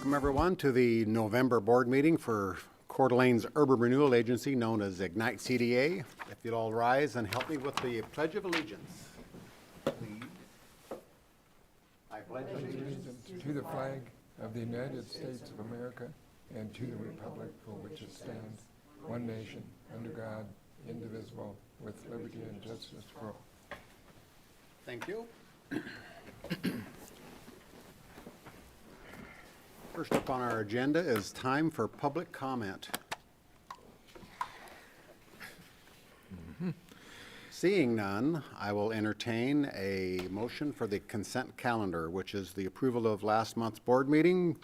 Welcome, everyone, to the November board meeting for Coeur d'Alene's Urban Renewal Agency, known as Ignite CDA. If you'd all rise and help me with the Pledge of Allegiance. Please. I pledge allegiance To the flag of the United States of America and to the republic for which it stands, one nation, under God, indivisible, with liberty and justice for all. Thank you. First up on our agenda is time for public comment. Seeing none, I will entertain a motion for the consent calendar, which is the approval of last month's board meeting,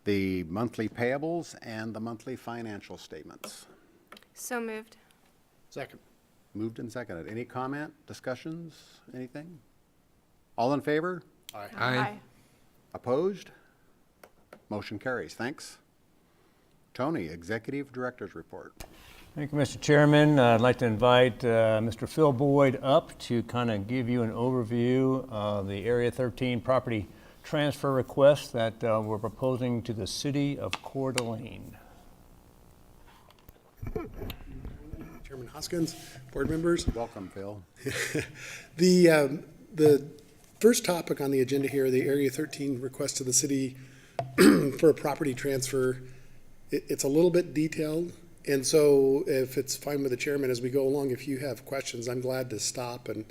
the monthly payables, and the monthly financial statements. So moved. Second. Moved and seconded. Any comment, discussions, anything? All in favor? Aye. Opposed? Motion carries. Thanks. Tony, Executive Director's Report. Thank you, Mr. Chairman. I'd like to invite Mr. Phil Boyd up to kind of give you an overview of the Area 13 property transfer request that we're proposing to the city of Coeur d'Alene. Chairman Hoskins, board members. Welcome, Phil. The first topic on the agenda here, the Area 13 request to the city for a property transfer. It's a little bit detailed, and so if it's fine with the chairman as we go along, if you have questions, I'm glad to stop and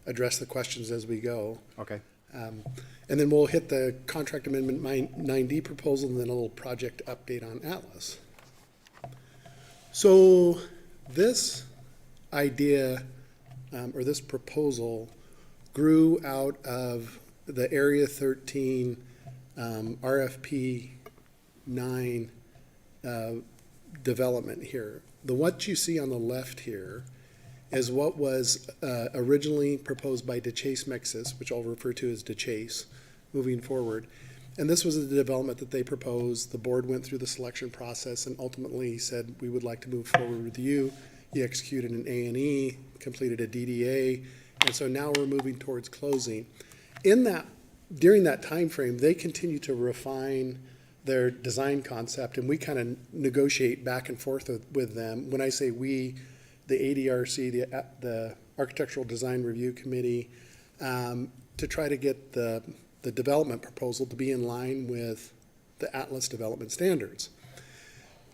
address the questions as we go. Okay. And then we'll hit the contract amendment 9D proposal and then a little project update on Atlas. So this idea or this proposal grew out of the Area 13 RFP 9 development here. What you see on the left here is what was originally proposed by DeChase Mexis, which I'll refer to as DeChase moving forward. And this was the development that they proposed. The board went through the selection process and ultimately said, we would like to move forward with you. You executed an A&E, completed a DDA, and so now we're moving towards closing. During that time frame, they continue to refine their design concept, and we kind of negotiate back and forth with them. When I say we, the ADRC, the Architectural Design Review Committee, to try to get the development proposal to be in line with the Atlas development standards.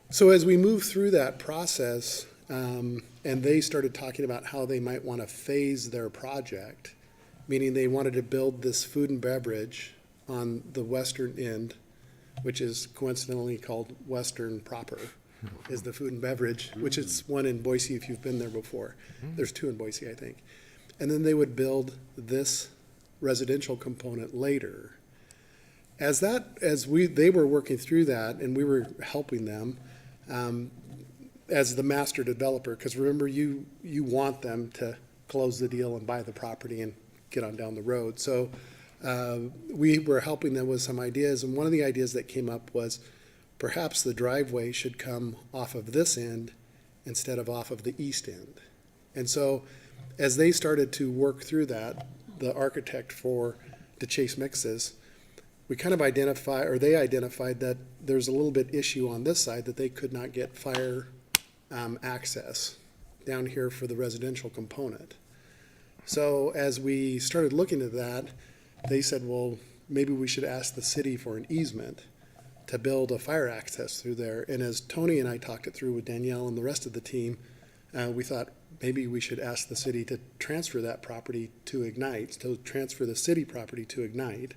So as we move through that process, and they started talking about how they might want to phase their project, meaning they wanted to build this food and beverage on the western end, which is coincidentally called Western proper, is the food and beverage, which is one in Boise if you've been there before. There's two in Boise, I think. And then they would build this residential component later. They were working through that, and we were helping them as the master developer, because remember, you want them to close the deal and buy the property and get on down the road. So we were helping them with some ideas, and one of the ideas that came up was perhaps the driveway should come off of this end instead of off of the east end. And so as they started to work through that, the architect for DeChase Mexis, we kind of they identified that there's a little bit issue on this side that they could not get fire access down here for the residential component. So as we started looking at that, they said, well, maybe we should ask the city for an easement to build a fire access through there. And as Tony and I talked it through with Danielle and the rest of the team, we thought maybe we should ask the city to transfer that property to Ignite, to transfer the city property to Ignite.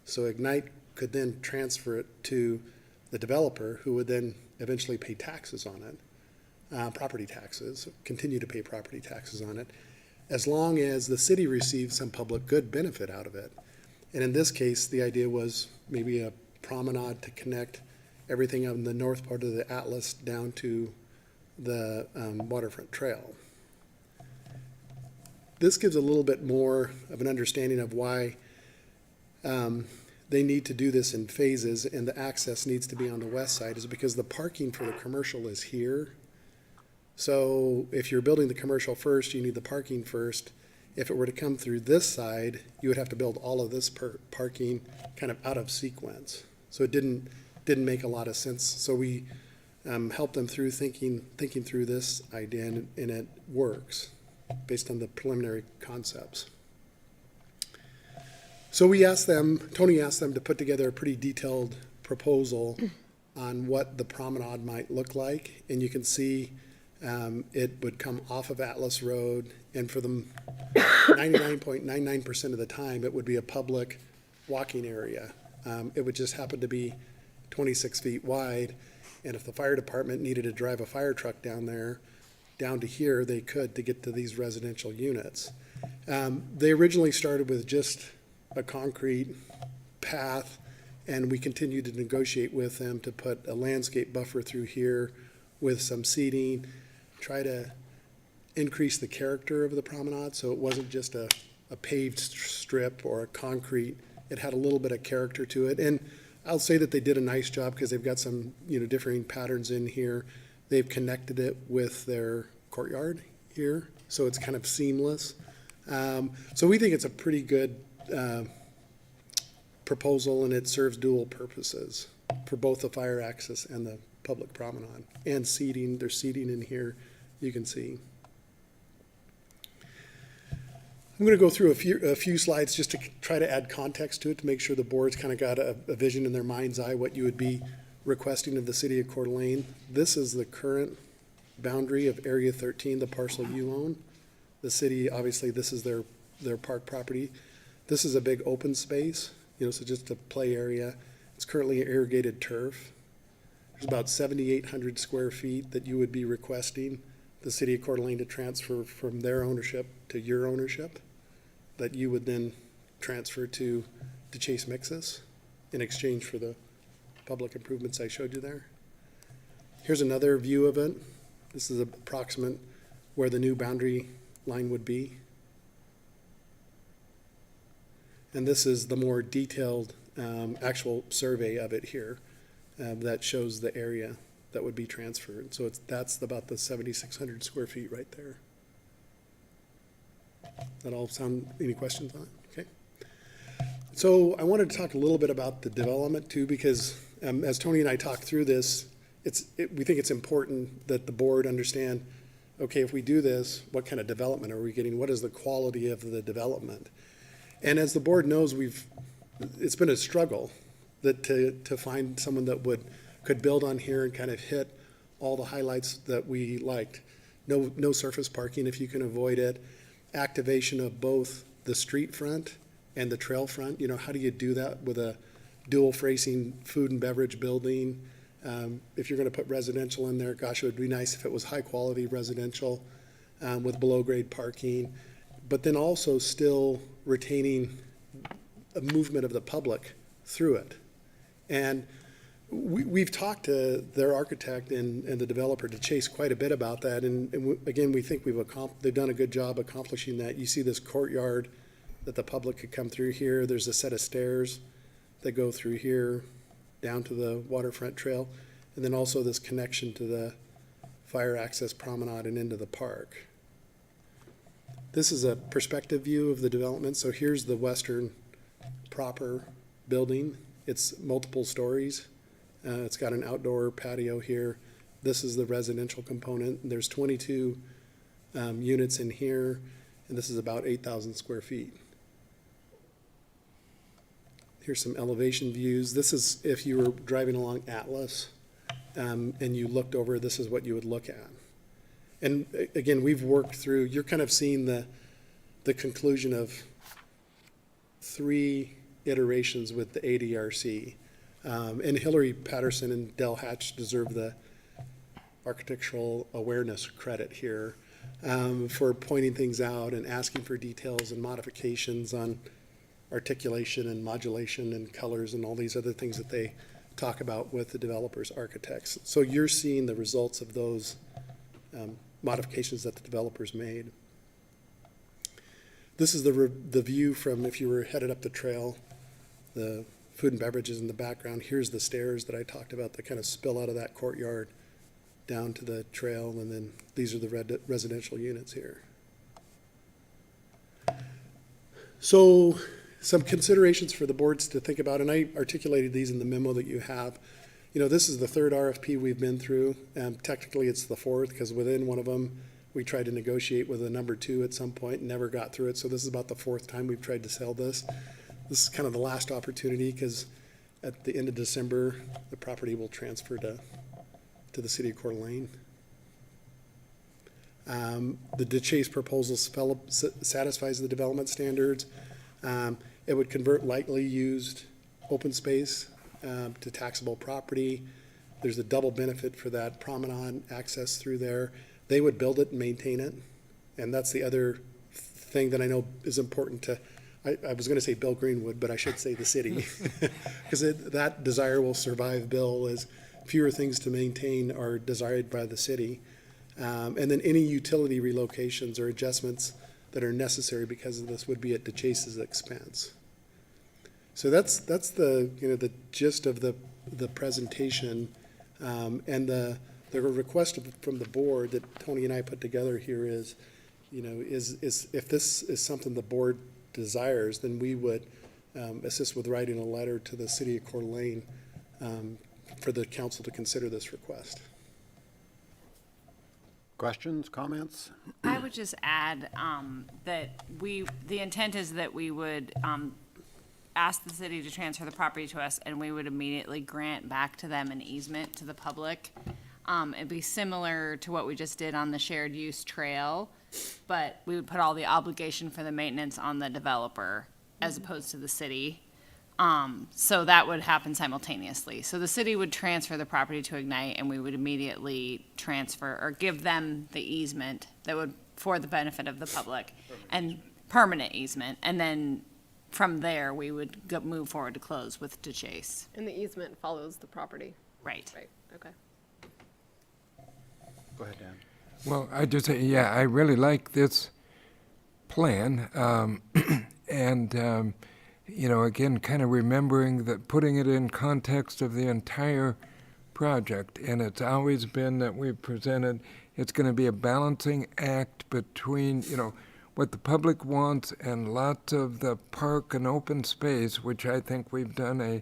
So Ignite could then transfer it to the developer, who would then eventually pay taxes on it, property taxes, continue to pay property taxes on it, as long as the city receives some public good benefit out of it. And in this case, the idea was maybe a promenade to connect everything on the north part of the Atlas down to the waterfront trail. This gives a little bit more of an understanding of why they need to do this in phases, and the access needs to be on the west side, is because the parking for the commercial is here. So if you're building the commercial first, you need the parking first. If it were to come through this side, you would have to build all of this parking kind of out of sequence. So it didn't make a lot of sense. So we helped them through thinking through this idea, and it works based on the preliminary concepts. So Tony asked them to put together a pretty detailed proposal on what the promenade might look like. And you can see it would come off of Atlas Road, and for them, 99.99% of the time, it would be a public walking area. It would just happen to be 26 feet wide, and if the fire department needed to drive a fire truck down there, down to here, they could to get to these residential units. They originally started with just a concrete path, and we continued to negotiate with them to put a landscape buffer through here with some seating, try to increase the character of the promenade, so it wasn't just a paved strip or a concrete. It had a little bit of character to it, and I'll say that they did a nice job because they've got some, differing patterns in here. They've connected it with their courtyard here, so it's kind of seamless. So we think it's a pretty good proposal, and it serves dual purposes for both the fire access and the public promenade. And seating, there's seating in here, you can see. I'm going to go through a few slides just to try to add context to it, to make sure the board's kind of got a vision in their mind's eye what you would be requesting of the city of Coeur d'Alene. This is the current boundary of Area 13, the parcel you own. The city, obviously, this is their park property. This is a big open space, so just a play area. It's currently irrigated turf. There's about 7,800 square feet that you would be requesting the city of Coeur d'Alene to transfer from their ownership to your ownership, that you would then transfer to Chase Mixis in exchange for the public improvements I showed you there. Here's another view of it. This is approximate where the new boundary line would be. And this is the more detailed actual survey of it here that shows the area that would be transferred. So that's about the 7,600 square feet right there. That all sound, any questions on it? Okay. So wanted to talk a little bit about the development too, because as Tony and I talked through this, we think it's important that the board understand, okay, if we do this, what kind of development are we getting? What is the quality of the development? And as the board knows, it's been a struggle to find someone that could build on here and kind of hit all the highlights that we liked. No surface parking if you can avoid it. Activation of both the street front and the trail front. How do you do that with a dual facing food and beverage building? If you're going to put residential in there, gosh, it would be nice if it was high quality residential with below grade parking, but then also still retaining a movement of the public through it. And we've talked to their architect and the developer, to Chase, quite a bit about that. And again, we think they've done a good job accomplishing that. You see this courtyard that the public could come through here. There's a set of stairs that go through here down to the waterfront trail. And then also this connection to the fire access promenade and into the park. This is a perspective view of the development. So here's the western proper building. It's multiple stories. It's got an outdoor patio here. This is the residential component. There's 22 units in here, and this is about 8,000 square feet. Here's some elevation views. This is if you were driving along Atlas and you looked over, this is what you would look at. And again, we've worked through, you're kind of seeing the conclusion of 3 iterations with the ADRC. And Hillary Patterson and Del Hatch deserve the architectural awareness credit here for pointing things out and asking for details and modifications on articulation and modulation and colors and all these other things that they talk about with the developers, architects. So you're seeing the results of those modifications that the developers made. This is the view from if you were headed up the trail, the food and beverages in the background. Here's the stairs that I talked about that kind of spill out of that courtyard down to the trail, and then these are the residential units here. So some considerations for the boards to think about, and I articulated these in the memo that you have. You know, this is the third RFP we've been through. Technically, it's the fourth, because within one of them, we tried to negotiate with a number two at some point and never got through it. So this is about the fourth time we've tried to sell this. This is kind of the last opportunity, because at the end of December, the property will transfer to the city of Coeur d'Alene. The DeChase proposal satisfies the development standards. It would convert lightly used open space to taxable property. There's a double benefit for that promenade access through there. They would build it and maintain it. And that's the other thing that I know is important to, I was gonna say Bill Greenwood, but I should say the city. Because that desire will survive Bill, as fewer things to maintain are desired by the city. And then any utility relocations or adjustments that are necessary because of this would be at DeChase's expense. So that's the, you know, the gist of the presentation. And the request from the board that Tony and I put together here is, you know, is if this is something the board desires, then we would assist with writing a letter to the city of Coeur d'Alene for the council to consider this request. Questions, comments? I would just add that the intent is that we would ask the city to transfer the property to us, and we would immediately grant back to them an easement to the public. It'd be similar to what we just did on the shared use trail, but we would put all the obligation for the maintenance on the developer as opposed to the city. So that would happen simultaneously. So the city would transfer the property to Ignite, and we would immediately transfer or give them the easement that would, for the benefit of the public, and permanent easement. And then from there, we would move forward to close with DeChase. And the easement follows the property, Right. right? Okay. Go ahead, Dan. Well, I just say, yeah, I really like this plan. You know, again, kind of remembering that, putting it in context of the entire project. And it's always been that we've presented, it's going to be a balancing act between, you know, what the public wants and lots of the park and open space, which I think we've done a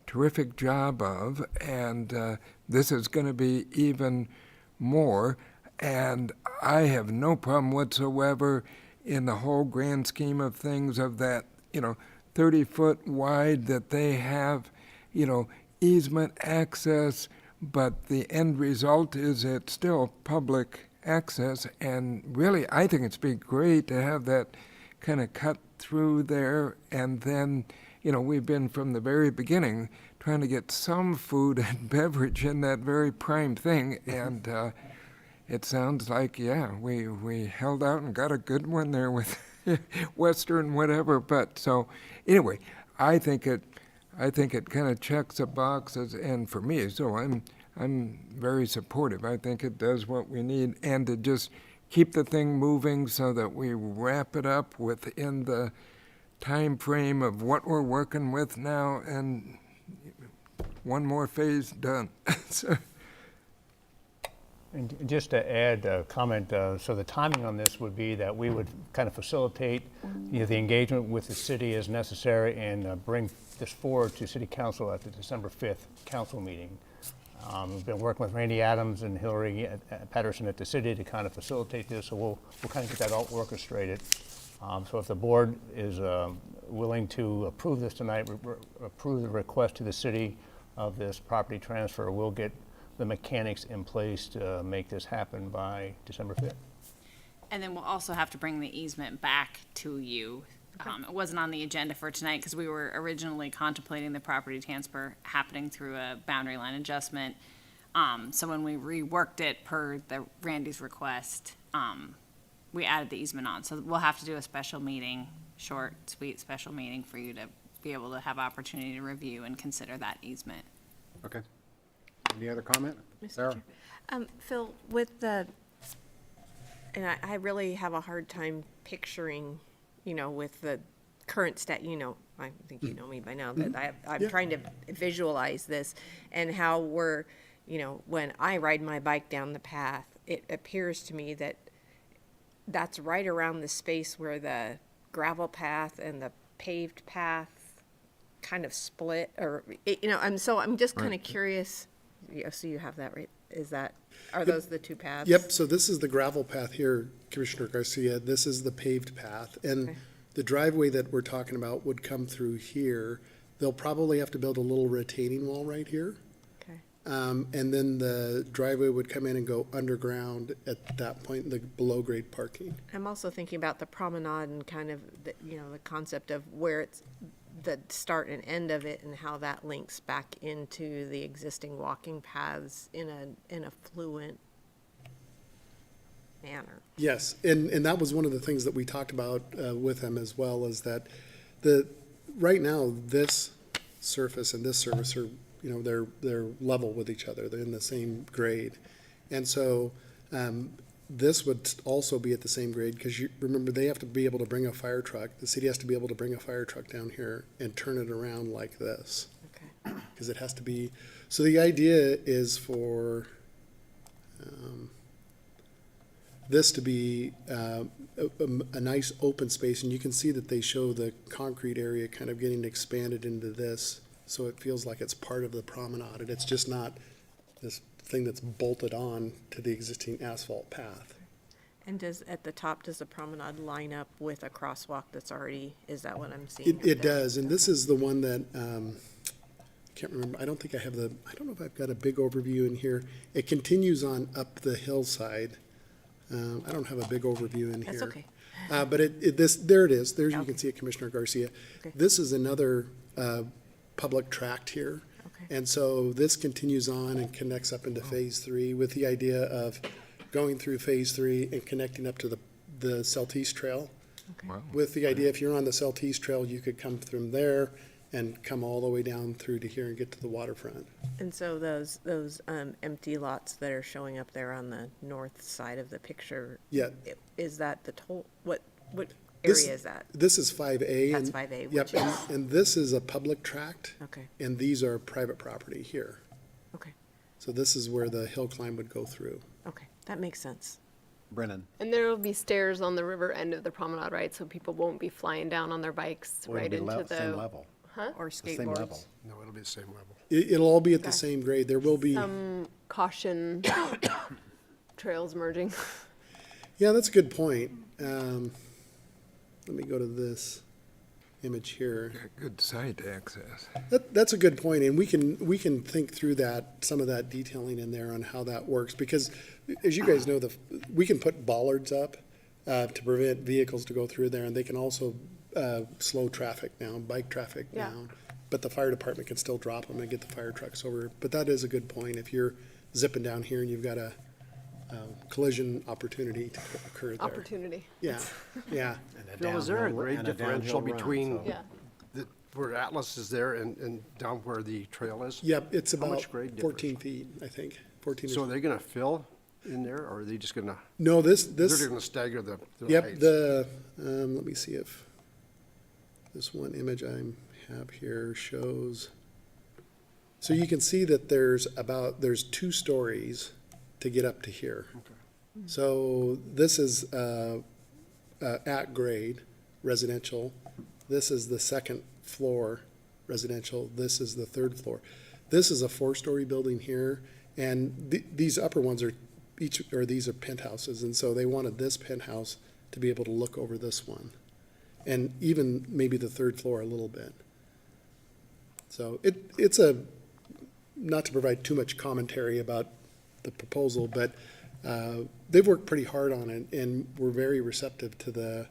terrific job of. And this is going to be even more. And I have no problem whatsoever in the whole grand scheme of things of that, you know, 30-foot wide that they have, you know, easement access, but the end result is it's still public access. And really, I think it's be great to have that kind of cut through there. And then, you know, we've been from the very beginning trying to get some food and beverage in that very prime thing. And it sounds like, yeah, we held out and got a good one there with Western whatever. But so anyway, I think it kind of checks the boxes, and for me, so I'm very supportive. I think it does what we need, and to just keep the thing moving so that we wrap it up within the time frame of what we're working with now, and one more phase done. So, And just to add a comment, so the timing on this would be that we would kind of facilitate, you know, the engagement with the city as necessary, and bring this forward to City Council at the December 5th council meeting. We've been working with Randy Adams and Hillary Patterson at the city to kind of facilitate this, so we'll kind of get that all orchestrated. So if the board is willing to approve this tonight, approve the request to the city of this property transfer, we'll get the mechanics in place to make this happen by December 5th. And then we'll also have to bring the easement back to you. It wasn't on the agenda for tonight because we were originally contemplating the property transfer happening through a boundary line adjustment. So when we reworked it per Randy's request, we added the easement on. So we'll have to do a special meeting, short, sweet special meeting for you to be able to have opportunity to review and consider that easement. Okay. Any other comment? Sarah? Phil, with the, and I really have a hard time picturing, you know, with the current you know, I think you know me by now, that I'm trying to visualize this and how we're, you know, when I ride my bike down the path, it appears to me that that's right around the space where the gravel path and the paved path kind of split, or, you know, I'm just kind of curious. Yeah, so you have that, right? Are those the two paths? Yep, so this is the gravel path here, Commissioner Garcia. This is the paved path. And Okay. the driveway that we're talking about would come through here. They'll probably have to build a little retaining wall right here. Okay. And then the driveway would come in and go underground at that point in the below-grade parking. I'm also thinking about the promenade and kind of, the concept of where it's, the start and end of it and how that links back into the existing walking paths in a fluent manner. Yes, and that was one of the things that we talked about with them as well, is that right now, this surface and this surface are, you know, they're level with each other, they're in the same grade. And so, this would also be at the same grade, because you, remember, they have to be able to bring a fire truck, the city has to be able to bring a fire truck down here and turn it around like this. Okay. Because it has to be, so the idea is for this to be a nice open space, and you can see that they show the concrete area kind of getting expanded into this, so it feels like it's part of the promenade, and it's just not this thing that's bolted on to the existing asphalt path. And at the top, does the promenade line up with a crosswalk that's already, is that what I'm seeing? It does, and this is the one that, I can't remember, I don't think I have I don't know if I've got a big overview in here. It continues on up the hillside. I don't have a big overview in here. That's okay. But there it is, there you Okay. can see it, Commissioner Garcia. Okay. This is another public tract here. Okay. And so this continues on and connects up into Phase 3 with the idea of going through Phase 3 and connecting up to the Celtice Trail. Okay. With the idea, if you're on the Celtice Trail, you could come from there and come all the way down through to here and get to the waterfront. And so those empty lots that are showing up there on the north side of the picture. Yeah. Is that what This- area is that? This is 5A. That's and- 5A, Yep, which and this is a public tract. Okay. And these are private property here. Okay, So this is where the hill climb would go through. okay, that makes sense. Brennan. And there will be stairs on the river end of the promenade, right? So people won't be flying down on their bikes Or it'll right be into Same the level, Or the same level. skateboards. No, it'll be the same level. It'll all be at the Okay. same grade. There will be, caution trails merging. yeah, that's a good point. Let me go to this image here. Good site access. That's a good point, and we can think through that, some of that detailing in there on how that works, because as you guys know, we can put bollards up to prevent vehicles to go through there, and they can also slow traffic down, bike traffic Yeah. down. But the fire department can still drop them and get the fire trucks over. But that is a good point. If you're zipping down here and you've got a collision opportunity to occur there. Opportunity. Yeah, yeah. Phil, is there a downhill- grade and a differential downhill run, between so- Yeah. where Atlas is there and down where the trail is? Yep, it's How about much grade 14 difference? feet, I think, 14 So are or, they gonna fill in there, or are they just gonna, no, this, they're gonna stagger the yep, heights? let me see if this one image I have here shows. So you can see that there's 2 stories to get up to here. So this is at grade residential. This is the second floor residential. This is the third floor. This is a 4-story building here, and these upper ones are these are penthouses, and so they wanted this penthouse to be able to look over this one, and even maybe the third floor a little bit. So it's not to provide too much commentary about the proposal, but they've worked pretty hard on it, and we're very receptive to the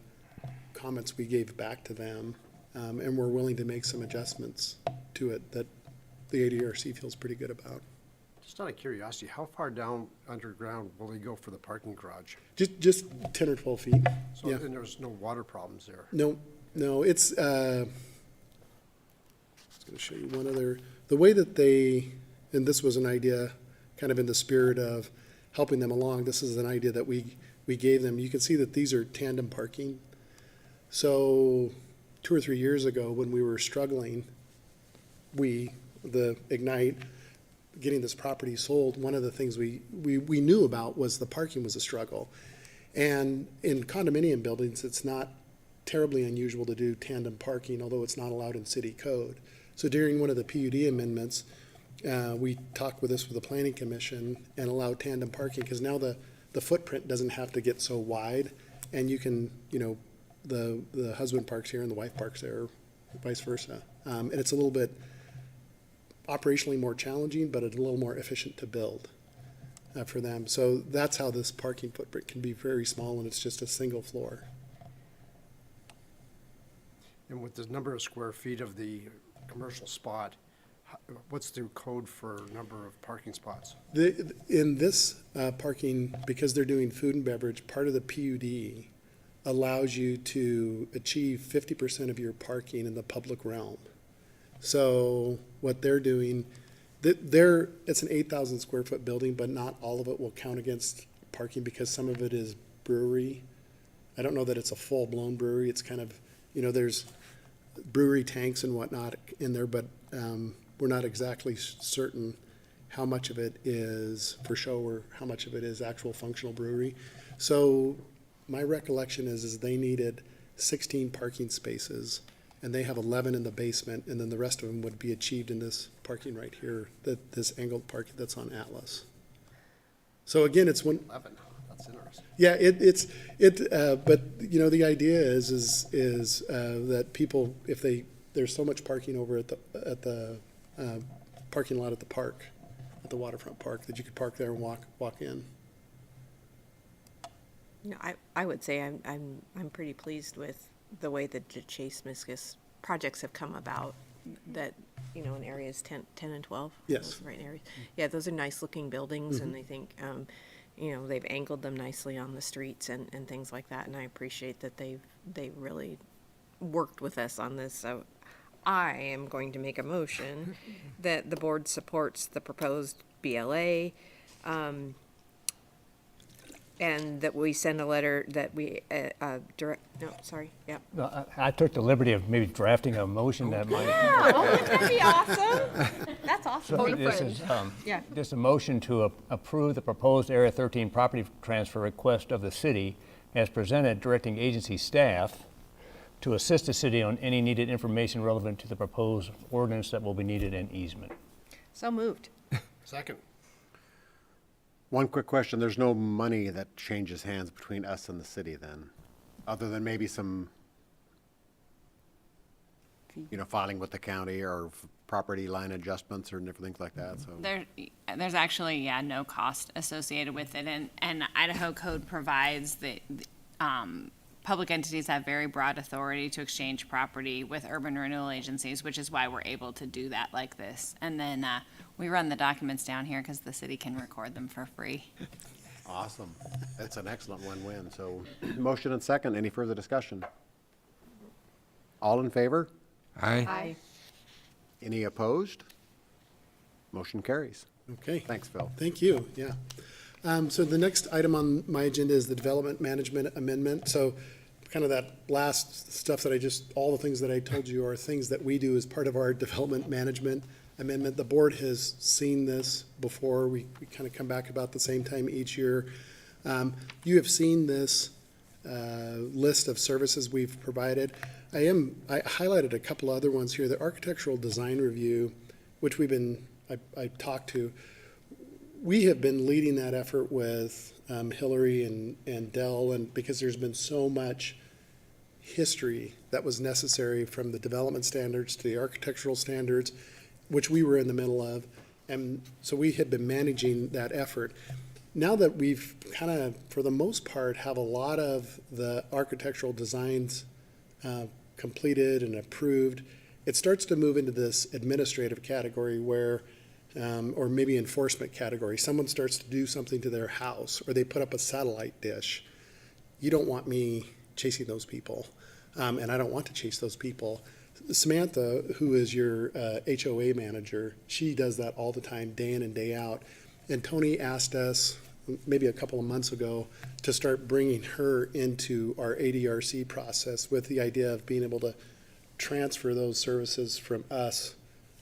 comments we gave back to them, and we're willing to make some adjustments to it that the ADRC feels pretty good about. Just out of curiosity, how far down underground will they go for the parking garage? Just 10 or 12 feet. So, Yeah. and there's no water problems there? No, it's going to show you one other, the way that and this was an idea kind of in the spirit of helping them along, this is an idea that we gave them. You can see that these are tandem parking. So 2 or 3 years ago, when we were struggling, the Ignite, getting this property sold, one of the things we knew about was the parking was a struggle. And in condominium buildings, it's not terribly unusual to do tandem parking, although it's not allowed in city code. So during one of the PUD amendments, we talked with the planning commission and allowed tandem parking, because now the footprint doesn't have to get so wide, and you can, the husband parks here and the wife parks there, or vice versa. And it's a little bit operationally more challenging, but a little more efficient to build for them. So that's how this parking footprint can be very small, and it's just a single floor. And with the number of square feet of the commercial spot, what's the code for number of parking spots? In this parking, because they're doing food and beverage, part of the PUD allows you to achieve 50% of your parking in the public realm. So what they're doing, it's an 8,000 square foot building, but not all of it will count against parking, because some of it is brewery. I don't know that it's a full-blown brewery. It's kind of, there's brewery tanks and whatnot in there, but we're not exactly certain how much of it is for show or how much of it is actual functional brewery. So my recollection is they needed 16 parking spaces, and they have 11 in the basement, and then the rest of them would be achieved in this parking right here, this angled parking that's on Atlas. So again, it's one. 11, that's interesting. Yeah, but the idea is that people, if there's so much parking over at the parking lot at the park, at the waterfront park, that you could park there and walk in. I would say I'm pretty pleased with the way that the Chase Miscus projects have come about, that, in areas 10 and 12. Yes. Those right areas. Yeah, those are nice looking buildings, and I think, they've angled them nicely on the streets and things like that, and I appreciate that they really worked with us on this. So I am going to make a motion that the board supports the proposed BLA, and that we send a letter that we, I took the liberty of maybe drafting a motion that might. wouldn't that be awesome? That's awesome. So a this friend. is, Yeah. this is a motion to approve the proposed Area 13 property transfer request of the city as presented, directing agency staff to assist the city on any needed information relevant to the proposed ordinance that will be needed in easement. So moved. Second. One quick question, there's no money that changes hands between us and the city then, other than maybe some, filing with the county or property line adjustments or different things like that, so. There's actually, no cost associated with it, and Idaho code provides that, public entities have very broad authority to exchange property with urban renewal agencies, which is why we're able to do that like this. And then, we run the documents down here because the city can record them for free. Awesome. That's an excellent win-win. So motion and second. Any further discussion? All in favor? Aye. Any opposed? Motion carries. Okay. Thanks, Phil. Thank you, yeah. So the next item on my agenda is the Development Management Amendment. So kind of that last stuff that all the things that I told you are things that we do as part of our Development Management Amendment. The board has seen this before. We kind of come back about the same time each year. You have seen this list of services we've provided. I highlighted a couple other ones here. The Architectural Design Review, which I talked to. We have been leading that effort with Hillary and Dell, and because there's been so much history that was necessary from the development standards to the architectural standards, which we were in the middle of. And so we had been managing that effort. Now that we've kind of, for the most part, have a lot of the architectural designs completed and approved, it starts to move into this administrative category where, or maybe enforcement category. Someone starts to do something to their house, or they put up a satellite dish. You don't want me chasing those people, and I don't want to chase those people. Samantha, who is your HOA manager, she does that all the time, day in and day out. And Tony asked us maybe a couple of months ago to start bringing her into our ADRC process with the idea of being able to transfer those services from us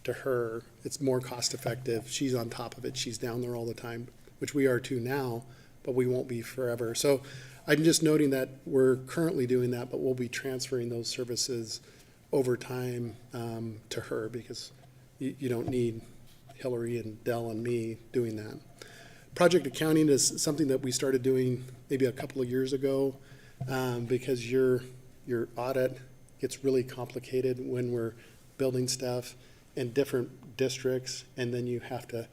to her. It's more cost effective. She's on top of it. She's down there all the time, which we are too now, but we won't be forever. So I'm just noting that we're currently doing that, but we'll be transferring those services over time to her, because you don't need Hillary and Dell and me doing that. Project accounting is something that we started doing maybe a couple of years ago, because your audit gets really complicated when we're building stuff in different districts, and then you have to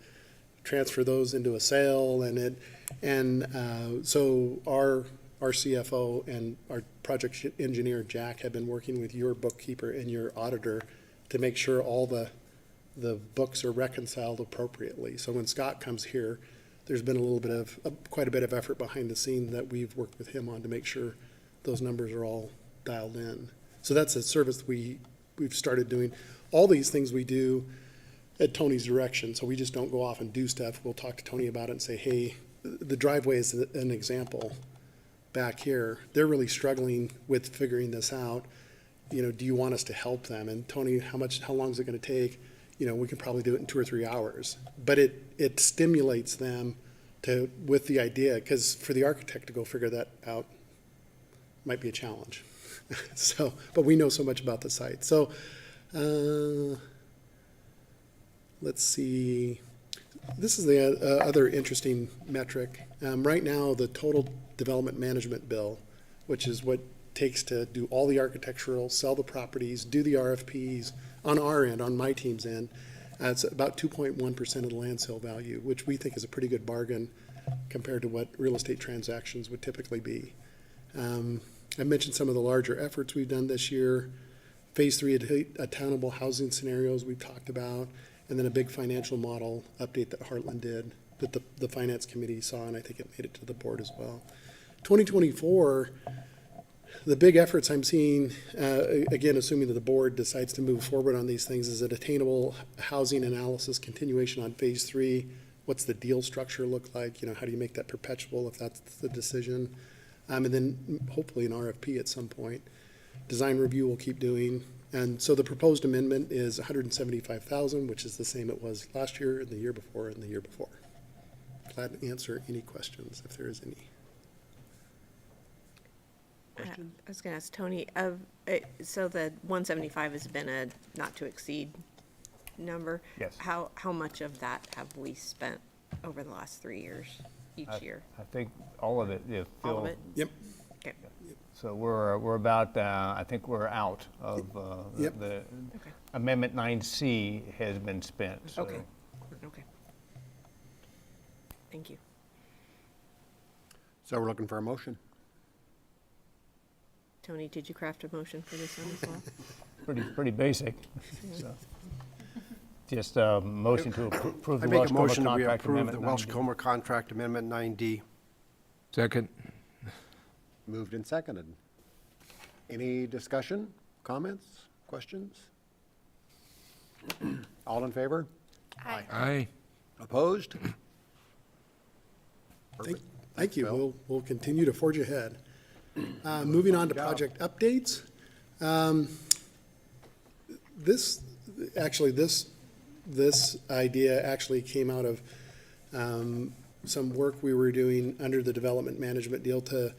transfer those into a sale, so our CFO and our project engineer, Jack, have been working with your bookkeeper and your auditor to make sure all the books are reconciled appropriately. So when Scott comes here, there's been quite a bit of effort behind the scenes that we've worked with him on to make sure those numbers are all dialed in. So that's a service we've started doing. All these things we do at Tony's direction, so we just don't go off and do stuff. We'll talk to Tony about it and say, hey, the driveway is an example back here. They're really struggling with figuring this out. Do you want us to help them? And Tony, how long is it gonna take? We can probably do it in 2 or 3 hours. But it stimulates them with the idea, because for the architect to go figure that out might be a challenge. But we know so much about the site. So, let's see. This is the other interesting metric. Right now, the total development management bill, which is what it takes to do all the architectural, sell the properties, do the RFPs, on our end, on my team's end, it's about 2.1% of the land sale value, which we think is a pretty good bargain compared to what real estate transactions would typically be. I mentioned some of the larger efforts we've done this year. Phase 3 attainable housing scenarios we talked about, and then a big financial model update that Heartland did that the finance committee saw, and I think it made it to the board as well. 2024, the big efforts I'm seeing, again, assuming that the board decides to move forward on these things, is an attainable housing analysis continuation on phase 3. What's the deal structure look like? How do you make that perpetual if that's the decision? And then hopefully an RFP at some point. Design review we'll keep doing. And so the proposed amendment is $175,000, which is the same it was last year and the year before and the year before. Glad to answer any questions if there is any. I was gonna ask Tony, so the 175 has been a not to exceed number? Yes. How much of that have we spent over the last 3 years, each year? I think all of it, yeah. All of it? Yep. Okay. So we're about, I think we're out of, Yep. the Okay. Amendment 9C has been spent, so. Okay. Okay. Thank you. So we're looking for a motion. Tony, did you craft a motion for this one as well? Pretty basic. So, just a motion to approve I the make Welsh a Coma motion that we Contract approve the Amendment Welsh 9D. Coma Contract Amendment 9D. Second. Moved and seconded. Any discussion, comments, questions? All in favor? Aye. Opposed? Thank you. We'll continue to forge ahead. Moving on to project updates. This idea actually came out of some work we were doing under the development management deal to,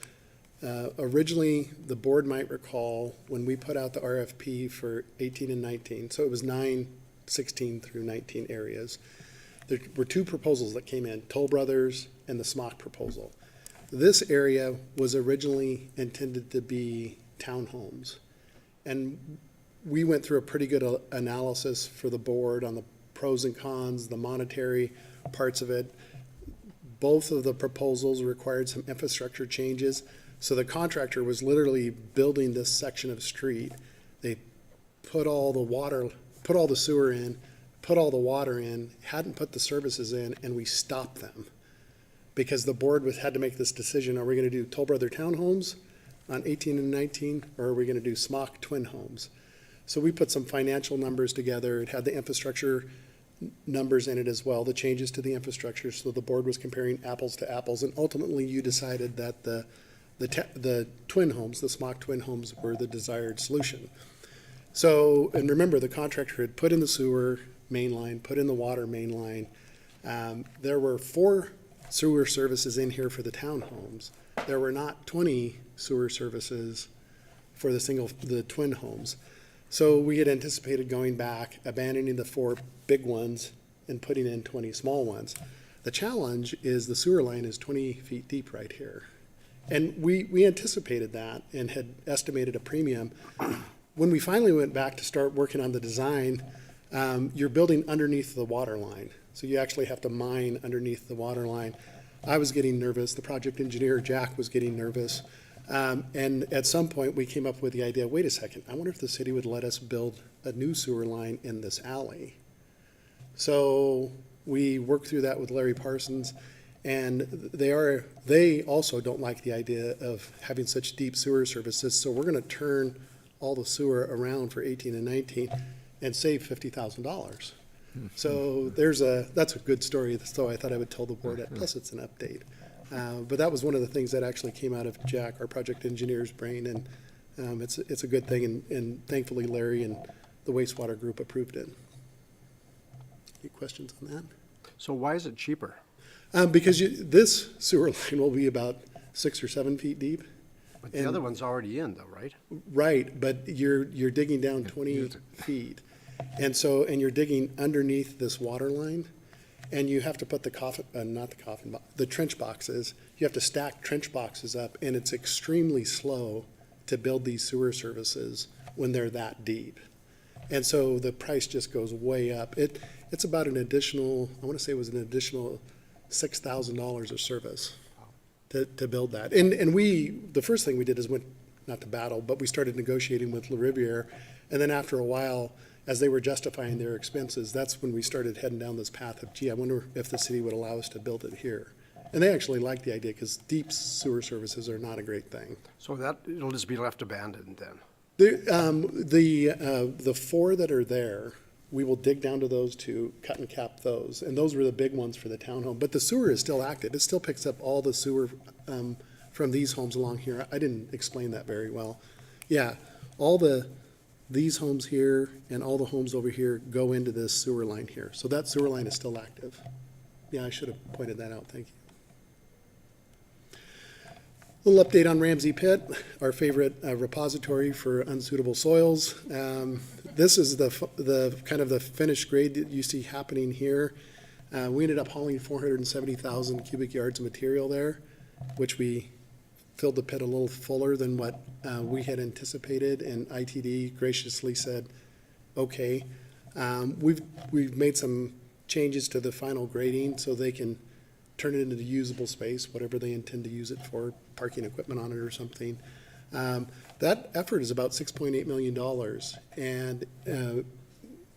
originally, the board might recall, when we put out the RFP for 18 and 19, so it was 9, 16 through 19 areas. There were 2 proposals that came in, Toll Brothers and the Smock proposal. This area was originally intended to be townhomes. And we went through a pretty good analysis for the board on the pros and cons, the monetary parts of it. Both of the proposals required some infrastructure changes. So the contractor was literally building this section of street. They put all the sewer in, put all the water in, hadn't put the services in, and we stopped them. Because the board had to make this decision, are we gonna do Toll Brother Townhomes on 18 and 19, or are we gonna do Smock Twin Homes? So we put some financial numbers together. It had the infrastructure numbers in it as well, the changes to the infrastructure, so the board was comparing apples to apples, and ultimately you decided that the twin homes, the Smock Twin Homes, were the desired solution. So, and remember, the contractor had put in the sewer main line, put in the water main line. There were 4 sewer services in here for the townhomes. There were not 20 sewer services for the twin homes. So we had anticipated going back, abandoning the 4 big ones and putting in 20 small ones. The challenge is the sewer line is 20 feet deep right here. And we anticipated that and had estimated a premium. When we finally went back to start working on the design, you're building underneath the water line. So you actually have to mine underneath the water line. I was getting nervous. The project engineer, Jack, was getting nervous. And at some point, we came up with the idea, wait a second, I wonder if the city would let us build a new sewer line in this alley. So we worked through that with Larry Parsons, and they also don't like the idea of having such deep sewer services. So we're gonna turn all the sewer around for 18 and 19 and save $50,000. So that's a good story, so I thought I would tell the board that, plus it's an update. But that was one of the things that actually came out of Jack, our project engineer's brain, and it's a good thing, and thankfully Larry and the wastewater group approved it. Any questions on that? So why is it cheaper? Because this sewer line will be about 6 or 7 feet deep. But the other one's already in though, right? Right, but you're digging down 20 feet. And you're digging underneath this water line, and you have to put the trench boxes, you have to stack trench boxes up, and it's extremely slow to build these sewer services when they're that deep. And so the price just goes way up. It's about an additional, I want to say it was an additional $6,000 of service to build that. And the first thing we did is went, not to battle, but we started negotiating with Le Riviere. And then after a while, as they were justifying their expenses, that's when we started heading down this path of, gee, I wonder if the city would allow us to build it here. And they actually liked the idea, because deep sewer services are not a great thing. So it'll just be left abandoned then? The 4 that are there, we will dig down to those 2, cut and cap those, and those were the big ones for the townhome. But the sewer is still active. It still picks up all the sewer from these homes along here. I didn't explain that very well. Yeah, these homes here and all the homes over here go into this sewer line here. So that sewer line is still active. Yeah, I should have pointed that out. Thank you. Little update on Ramsey Pit, our favorite repository for unsuitable soils. This is the kind of the finished grade that you see happening here. We ended up hauling 470,000 cubic yards of material there, which we filled the pit a little fuller than what we had anticipated, and ITD graciously said, okay. We've made some changes to the final grading so they can turn it into the usable space, whatever they intend to use it for, parking equipment on it or something. That effort is about $6.8 million, and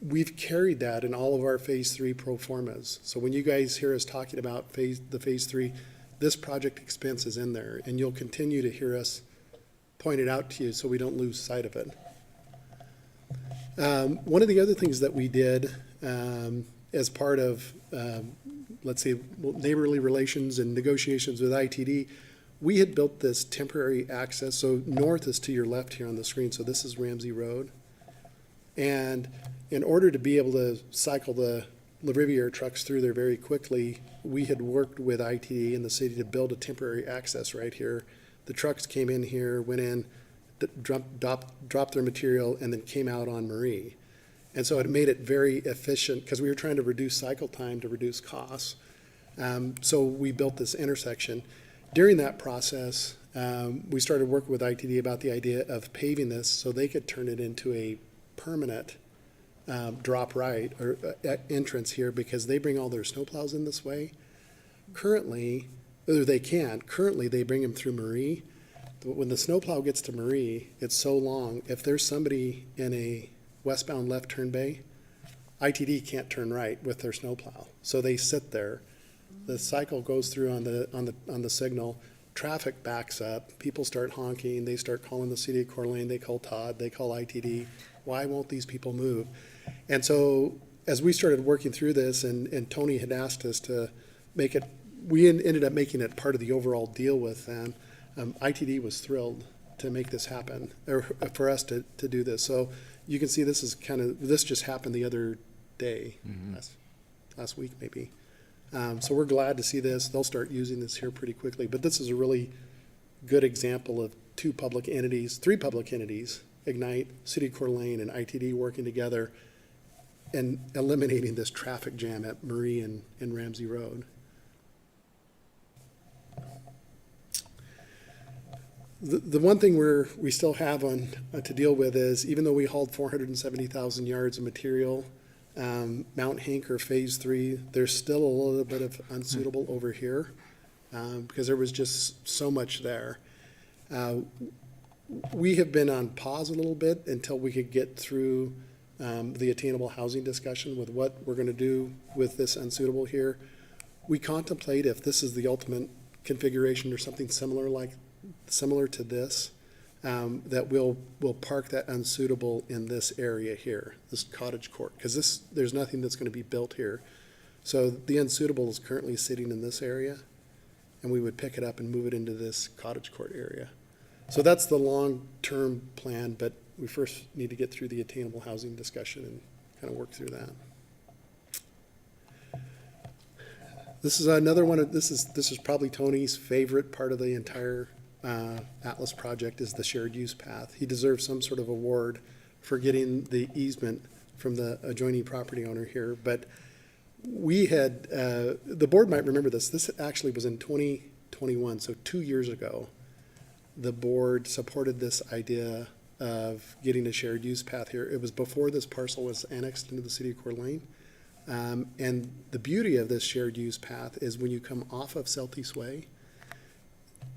we've carried that in all of our Phase 3 pro formas. So when you guys hear us talking about the Phase 3, this project expense is in there, and you'll continue to hear us point it out to you so we don't lose sight of it. One of the other things that we did as part of, let's say, neighborly relations and negotiations with ITD, we had built this temporary access. So north is to your left here on the screen. So this is Ramsey Road. And in order to be able to cycle the Le Riviere trucks through there very quickly, we had worked with ITD and the city to build a temporary access right here. The trucks came in here, went in, dropped their material, and then came out on Marie. And so it made it very efficient, because we were trying to reduce cycle time to reduce costs. So we built this intersection. During that process, we started working with ITD about the idea of paving this so they could turn it into a permanent drop right or entrance here, because they bring all their snowplows in this way. Currently, they bring them through Marie. But when the snowplow gets to Marie, it's so long, if there's somebody in a westbound left turn bay, ITD can't turn right with their snowplow. So they sit there. The cycle goes through on the signal. Traffic backs up. People start honking. They start calling the city of Coeur d'Alene. They call Todd. They call ITD. Why won't these people move? And so as we started working through this, and Tony had asked us to make it, we ended up making it part of the overall deal with them. ITD was thrilled to make this happen, or for us to do this. So you can see this just happened the other day, last week maybe. So we're glad to see this. They'll start using this here pretty quickly. But this is a really good example of three public entities, Ignite, City of Coeur d'Alene, and ITD working together and eliminating this traffic jam at Murray and Ramsey Road. The one thing we still have on, to deal with is, even though we hauled 470,000 yards of material, Mount Hinker Phase 3, there's still a little bit of unsuitable over here, because there was just so much there. We have been on pause a little bit until we could get through the attainable housing discussion with what we're gonna do with this unsuitable here. We contemplate, if this is the ultimate configuration or something similar to this, that we'll park that unsuitable in this area here, this cottage court, because there's nothing that's gonna be built here. So the unsuitable is currently sitting in this area, and we would pick it up and move it into this cottage court area. So that's the long-term plan, but we first need to get through the attainable housing discussion and kind of work through that. This is another one of, this is probably Tony's favorite part of the entire Atlas project, is the shared use path. He deserves some sort of award for getting the easement from the adjoining property owner here, but we had, the board might remember this actually was in 2021, so 2 years ago. The board supported this idea of getting a shared use path here. It was before this parcel was annexed into the city of Coeur d'Alene. And the beauty of this shared use path is when you come off of Celtice Way,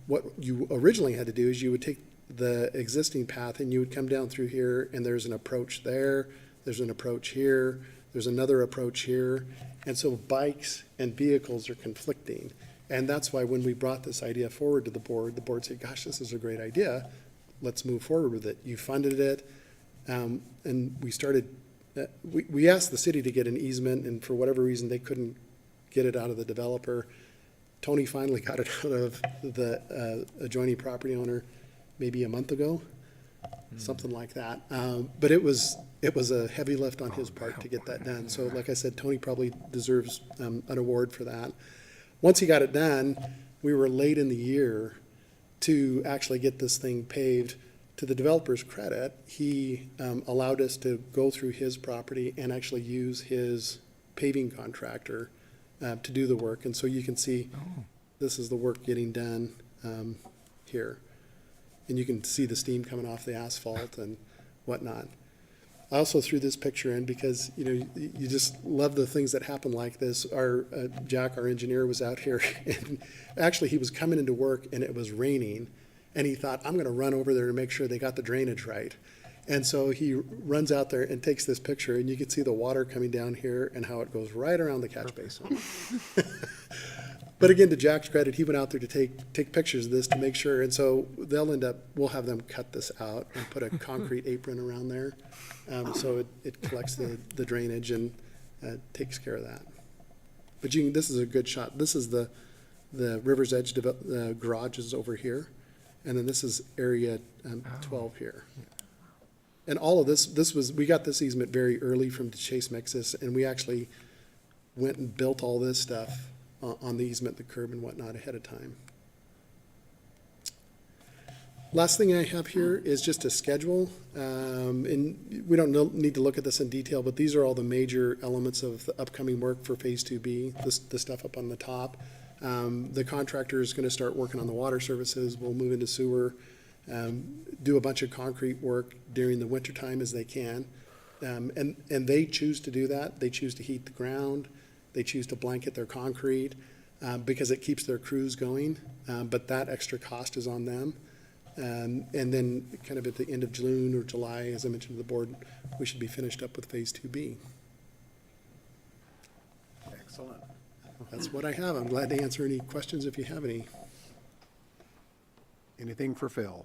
what you originally had to do is you would take the existing path and you would come down through here, and there's an approach there, there's an approach here, there's another approach here. And so bikes and vehicles are conflicting. And that's why when we brought this idea forward to the board said, gosh, this is a great idea. Let's move forward with it. You funded it. And we started, we asked the city to get an easement, and for whatever reason, they couldn't get it out of the developer. Tony finally got it out of the adjoining property owner maybe a month ago, something like that. But it was a heavy lift on his part to get that done. So like I said, Tony probably deserves an award for that. Once he got it done, we were late in the year to actually get this thing paved. To the developer's credit, he allowed us to go through his property and actually use his paving contractor to do the work. And so you can see, this is the work getting done here. And you can see the steam coming off the asphalt and whatnot. I also threw this picture in because, you just love the things that happen like this. Our Jack, our engineer, was out here, and actually he was coming into work and it was raining, and he thought, I'm gonna run over there to make sure they got the drainage right. And so he runs out there and takes this picture, and you can see the water coming down here and how it goes right around the catch basin. But again, to Jack's credit, he went out there to take pictures of this to make sure, and so we'll have them cut this out and put a concrete apron around there. So it collects the drainage and takes care of that. But this is a good shot. This is the River's Edge garage is over here, and then this is area 12 here. And all of we got this easement very early from Chase Mexis, and we actually went and built all this stuff on the easement, the curb and whatnot ahead of time. Last thing I have here is just a schedule, and we don't need to look at this in detail, but these are all the major elements of the upcoming work for Phase 2B, the stuff up on the top. The contractor is going to start working on the water services. We'll move into sewer, do a bunch of concrete work during the wintertime as they can. And they choose to do that. They choose to heat the ground. They choose to blanket their concrete because it keeps their crews going, but that extra cost is on them. And then kind of at the end of June or July, as I mentioned to the board, we should be finished up with Phase 2B. Excellent. That's what I have. I'm glad to answer any questions if you have any. Anything for Phil?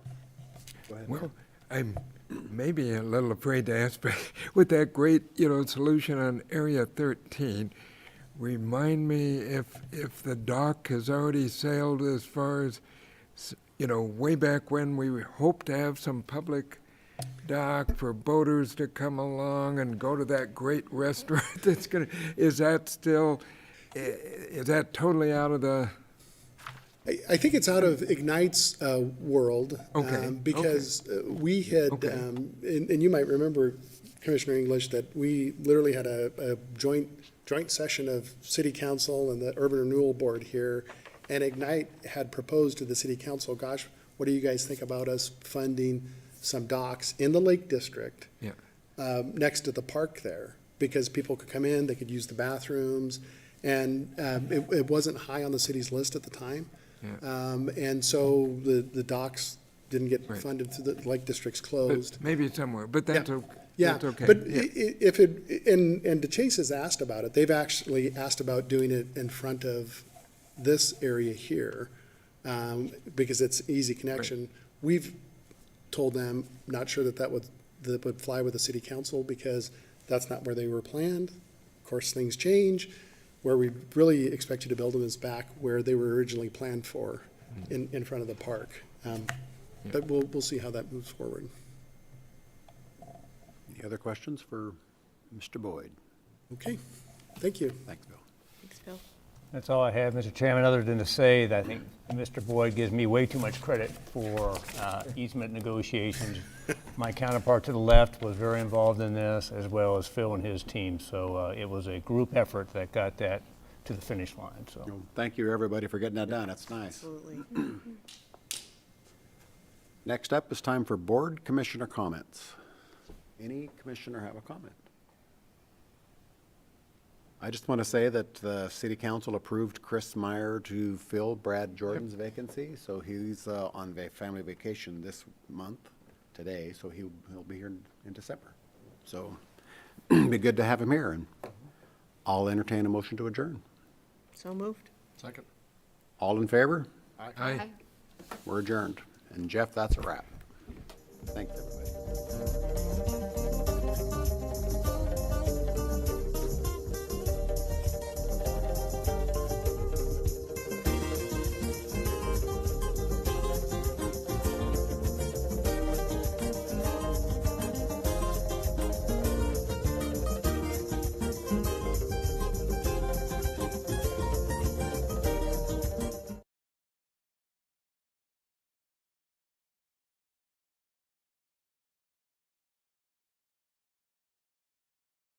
Go ahead. Well, I'm maybe a little afraid to ask, but with that great, solution on Area 13, remind me if the dock has already sailed as far as, way back when we hoped to have some public dock for boaters to come along and go to that great restaurant is that still is that totally out of the, I think it's out of Ignite's world. Okay, Because we had, Okay. and you might remember, Commissioner English, that we literally had a joint session of city council and the urban renewal board here. And Ignite had proposed to the city council, gosh, what do you guys think about us funding some docks in the Lake District? yeah, Next to the park there, because people could come in, they could use the bathrooms, and it wasn't high on the city's list at the time. yeah. And so the docks didn't get Right. funded, so the Lake District's But closed. maybe somewhere, but that's Yeah. okay. Yeah, That's okay. but Yeah. if it, and DeChase has asked about it, they've actually asked about doing it in front of this area here, because it's easy connection. We've told them, not sure that would fly with the city council, because that's not where they were planned. Of course, things change. Where we really expect you to build them is back where they were originally planned for, in front of the park. But we'll see how that moves forward. Any other questions for Mr. Boyd? Okay, thank you. Thanks, Bill. Thanks, Phil. That's all I have, Mr. Chairman, other than to say that I think Mr. Boyd gives me way too much credit for easement negotiations. My counterpart to the left was very involved in this, as well as Phil and his team. So it was a group effort that got that to the finish line, so. Well, thank you, everybody, for getting that done. That's nice. Absolutely. Next up is time for board commissioner comments. Any commissioner have a comment? I just want to say that the city council approved Chris Meyer to fill Brad Jordan's vacancy, so he's on family vacation this month, today, so he'll be here in December. So it'd be good to have him here, and I'll entertain a motion to adjourn. So moved. Second. All in favor? Aye. We're adjourned. And Jeff, that's a wrap. Thanks, everybody.